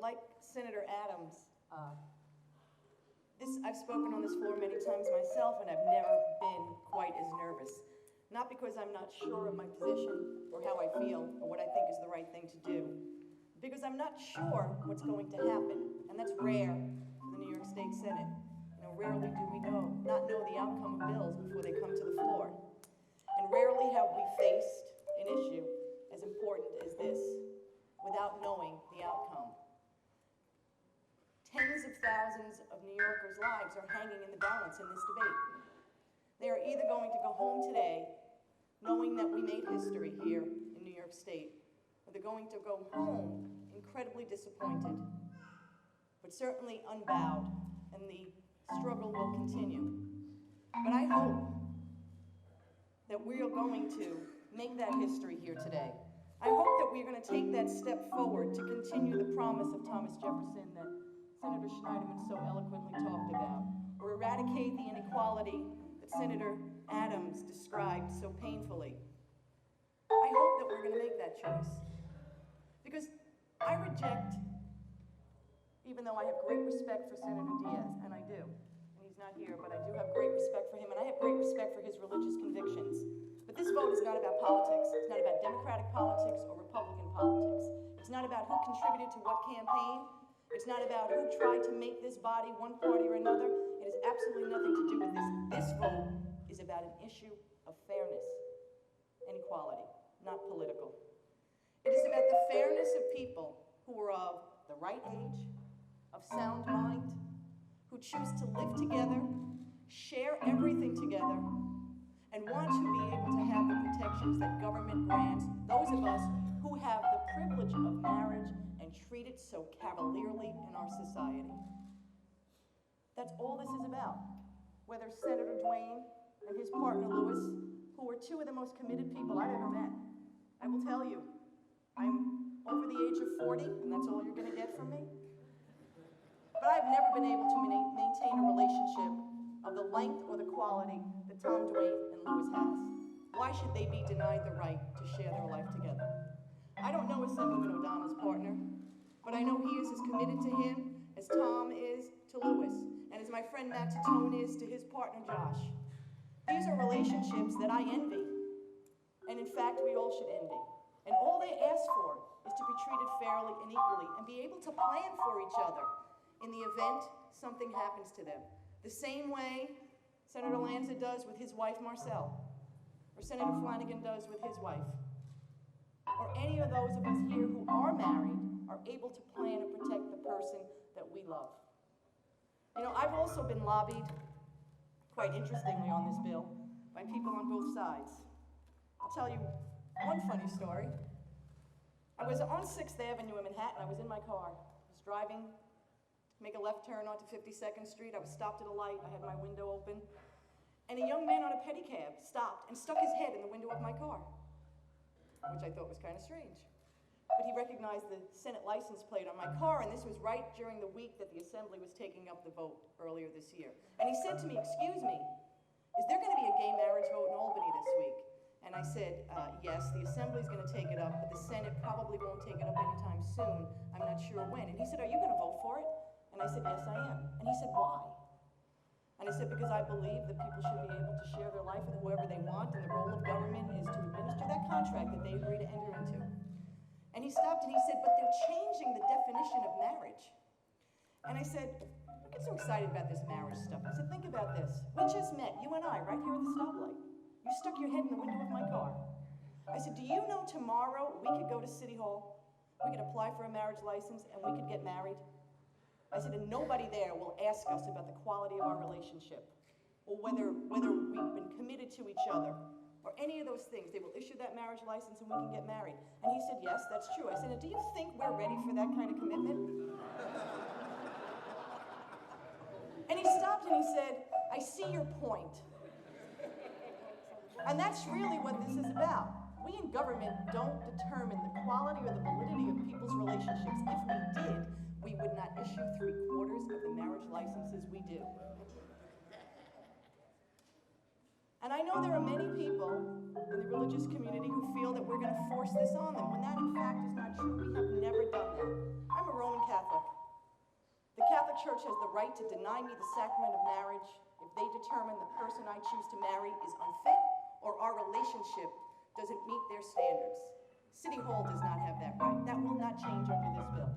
like Senator Adams, I've spoken on this floor many times myself, and I've never been quite as nervous. Not because I'm not sure of my position or how I feel or what I think is the right thing to do, because I'm not sure what's going to happen, and that's rare for the New York State Senate. Rarely do we not know the outcome of bills before they come to the floor. And rarely have we faced an issue as important as this without knowing the outcome. Tens of thousands of New Yorkers' lives are hanging in the balance in this debate. They are either going to go home today knowing that we made history here in New York State, or they're going to go home incredibly disappointed, but certainly unbowed, and the struggle will continue. But I hope that we are going to make that history here today. I hope that we're going to take that step forward to continue the promise of Thomas Jefferson that Senator Schneiderman so eloquently talked about, or eradicate the inequality that Senator Adams described so painfully. I hope that we're going to make that choice. Because I reject, even though I have great respect for Senator Diaz, and I do, and he's not here, but I do have great respect for him, and I have great respect for his religious convictions. But this vote is not about politics. It's not about Democratic politics or Republican politics. It's not about who contributed to what campaign. It's not about who tried to make this body one party or another. It has absolutely nothing to do with this. This vote is about an issue of fairness and equality, not political. It is about the fairness of people who are of the right age, of sound mind, who choose to live together, share everything together, and want to be able to have the protections that government grants those of us who have the privilege of marriage and treat it so cavalierly in our society. That's all this is about. Whether Senator Duane and his partner Lewis, who are two of the most committed people I've ever met. I will tell you, I'm over the age of 40, and that's all you're going to get from me. But I've never been able to maintain a relationship of the length or the quality that Tom Duane and Lewis has. Why should they be denied the right to share their life together? I don't know Assemblyman O'Donnell's partner, but I know he is as committed to him as Tom is to Lewis, and as my friend Matt Titone is to his partner Josh. These are relationships that I envy, and in fact we all should envy. And all they ask for is to be treated fairly and equally and be able to plan for each other in the event something happens to them. The same way Senator Lanza does with his wife Marcelle, or Senator Flanagan does with his wife, or any of those of us here who are married are able to plan and protect the person that we love. I've also been lobbied, quite interestingly on this bill, by people on both sides. I'll tell you one funny story. I was on 6th Avenue in Manhattan. I was in my car. I was driving to make a left turn onto 52nd Street. I was stopped at a light. I had my window open. And a young man on a pedicab stopped and stuck his head in the window of my car, which I thought was kind of strange. But he recognized the Senate license plate on my car, and this was right during the week that the Assembly was taking up the vote earlier this year. And he said to me, "Excuse me, is there going to be a gay marriage vote in Albany this week?" And I said, yes, the Assembly's going to take it up, but the Senate probably won't take it up anytime soon. I'm not sure when. And he said, "Are you going to vote for it?" And I said, "Yes, I am." And he said, "Why?" And I said, "Because I believe that people should be able to share their life with whoever they want, and the role of government is to administer that contract that they agree to enter into." And he stopped and he said, "But they're changing the definition of marriage." And I said, "Don't get so excited about this marriage stuff." I said, "Think about this. We just met, you and I, right here at the stoplight. You stuck your head in the window of my car." I said, "Do you know tomorrow we could go to City Hall, we could apply for a marriage license, and we could get married?" I said, "And nobody there will ask us about the quality of our relationship, or whether we've been committed to each other, or any of those things. They will issue that marriage license and we can get married." And he said, "Yes, that's true." I said, "And do you think we're ready for that kind of commitment?" And he stopped and he said, "I see your point." And that's really what this is about. We in government don't determine the quality or the validity of people's relationships. If we did, we would not issue 3/4 of the marriage licenses we do. And I know there are many people in the religious community who feel that we're going to force this on them, when that in fact is not true. We have never done that. I'm a Roman church has the right to deny me the sacrament of marriage if they determine the person I choose to marry is unfit or our relationship doesn't meet their standards. City Hall does not have that right. That will not change under this bill.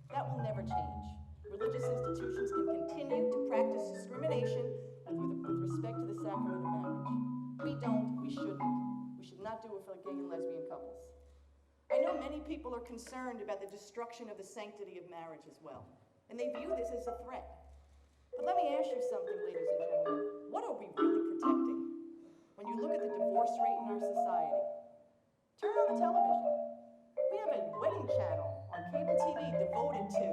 That will never change. Religious institutions can continue to practice discrimination with respect to the sacrament of marriage. We don't, we shouldn't. We should not do it for gay and lesbian couples. I know many people are concerned about the destruction of the sanctity of marriage as well, and they view this as a threat. But let me ask you something, ladies and gentlemen. What are we really protecting? When you look at the divorce rate in our society, turn on the television. We have a wedding channel on cable TV devoted to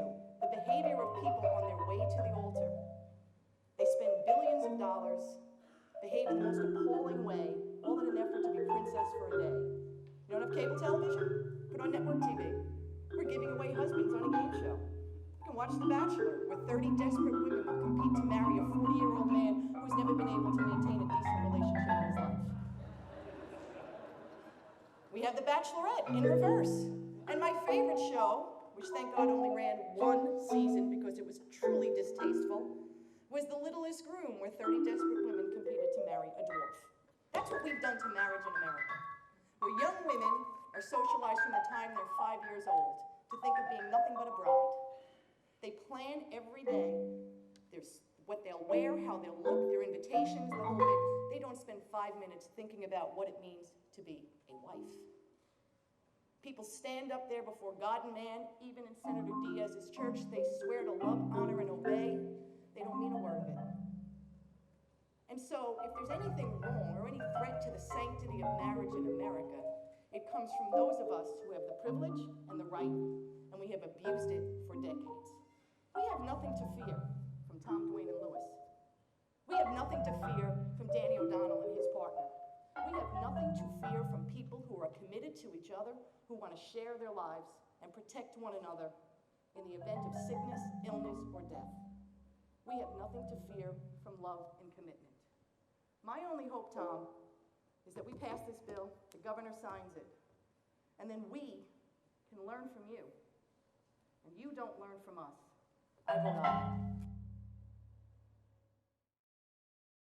the behavior of people on their way to the altar. They spend billions of dollars, behave in the most appalling way, all in an effort to be princess for a day. You don't have cable television? Put on network TV. We're giving away husbands on a game show. You can watch The Bachelor, where 30 desperate women will compete to marry a 40-year-old man who's never been able to maintain a decent relationship in his life. We have The Bachelorette in reverse. And my favorite show, which thank God only ran one season because it was truly distasteful, was The Littlest Groom, where 30 desperate women competed to marry a dwarf. That's what we've done to marriage in America, where young women are socialized from the time they're 5 years old to think of being nothing but a bride. They plan every day. There's what they'll wear, how they'll look, their invitations, the whole bit. They don't spend 5 minutes thinking about what it means to be a wife. People stand up there before God and man, even in Senator Diaz's church. They swear to love, honor, and obey. They don't mean a word of it. And so, if there's anything wrong or any threat to the sanctity of marriage in America, it comes from those of us who have the privilege and the right, and we have abused it for decades. We have nothing to fear from Tom, Dwayne, and Lewis. We have nothing to fear from Danny O'Donnell and his partner. We have nothing to fear from people who are committed to each other, who want to share their lives and protect one another in the event of sickness, illness, or death. We have nothing to fear from love and commitment. My only hope, Tom, is that we pass this bill, the governor signs it, and then we can learn from you, and you don't learn from us. I vote aye.